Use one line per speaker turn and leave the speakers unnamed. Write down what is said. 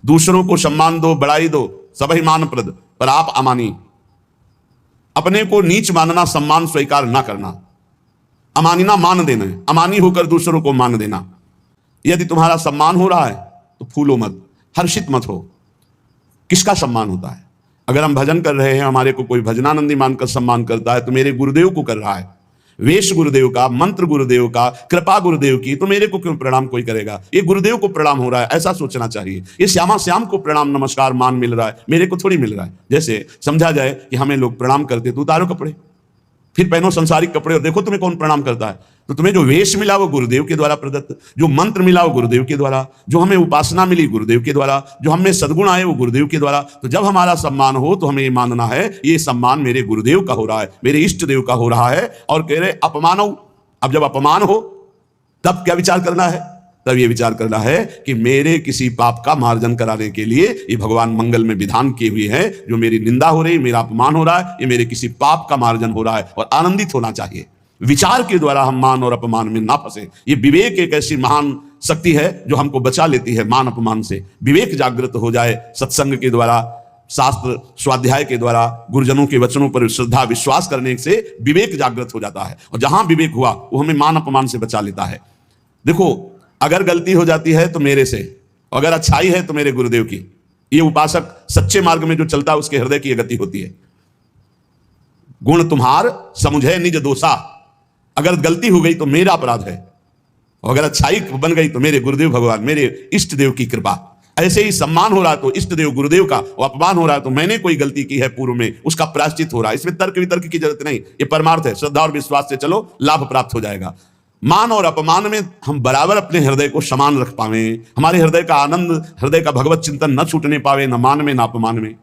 दूसरों को सम्मान दो, बड़ाई दो, सब ही मानप्रद, पर आप अमानी। अपने को नीच मानना, सम्मान स्वीकार ना करना। अमानिना मान देना है, अमानी होकर दूसरों को मान देना। यदि तुम्हारा सम्मान हो रहा है तो फूलो मत, हर्षित मत हो। किसका सम्मान होता है? अगर हम भजन कर रहे हैं, हमारे को कोई भजनानंदी मानकर सम्मान करता है तो मेरे गुरुदेव को कर रहा है, वेश गुरुदेव का, मंत्र गुरुदेव का, कृपा गुरुदेव की, तो मेरे को क्यों प्रणाम कोई करेगा? ये गुरुदेव को प्रणाम हो रहा है, ऐसा सोचना चाहिए। ये श्यामा श्याम को प्रणाम नमस्कार मान मिल रहा है, मेरे को थोड़ी मिल रहा है। जैसे समझा जाए कि हमें लोग प्रणाम करते, तो उतारो कपड़े, फिर पहनो संसारिक कपड़े और देखो तुम्हें कौन प्रणाम करता है। तो तुम्हें जो वेश मिला वो गुरुदेव के द्वारा प्रदत्त, जो मंत्र मिला वो गुरुदेव के द्वारा, जो हमें उपासना मिली गुरुदेव के द्वारा, जो हमें सद्गुण आए वो गुरुदेव के द्वारा। तो जब हमारा सम्मान हो तो हमें ये मानना है ये सम्मान मेरे गुरुदेव का हो रहा है, मेरे इष्ट देव का हो रहा है। और कह रहे अपमान हो, अब जब अपमान हो तब क्या विचार करना है? तब ये विचार करना है कि मेरे किसी पाप का मार्जन कराने के लिए ये भगवान मंगल में विधान किए हुए हैं। जो मेरी निंदा हो रही, मेरा अपमान हो रहा है, ये मेरे किसी पाप का मार्जन हो रहा है और आनंदित होना चाहिए। विचार के द्वारा हम मान और अपमान में ना फंसे। ये विवेक एक ऐसी महान शक्ति है जो हमको बचा लेती है मान अपमान से। विवेक जागृत हो जाए सत्संग के द्वारा, शास्त्र स्वाध्याय के द्वारा, गुरुजनों के वचनों पर श्रद्धा विश्वास करने से विवेक जागृत हो जाता है। और जहां विवेक हुआ वो हमें मान अपमान से बचा लेता है। देखो, अगर गलती हो जाती है तो मेरे से, अगर अच्छाई है तो मेरे गुरुदेव की। ये उपासक सच्चे मार्ग में जो चलता है उसके हृदय की गति होती है। गुण तुम्हार समुझे निज दोषा, अगर गलती हो गई तो मेरा अपराध है, और अगर अच्छाई बन गई तो मेरे गुरुदेव भगवान, मेरे इष्ट देव की कृपा। ऐसे ही सम्मान हो रहा है तो इष्ट देव गुरुदेव का, और अपमान हो रहा है तो मैंने कोई गलती की है पूर्व में, उसका प्रायश्चित हो रहा है। इसमें तर्क वितर्क की जरूरत नहीं, ये परमार्थ है। श्रद्धा और विश्वास से चलो, लाभ प्राप्त हो जाएगा। मान और अपमान में हम बराबर अपने हृदय को समान रख पावे, हमारे हृदय का आनंद, हृदय का भगवत चिंतन न छूटने पावे, न मान में न अपमान में।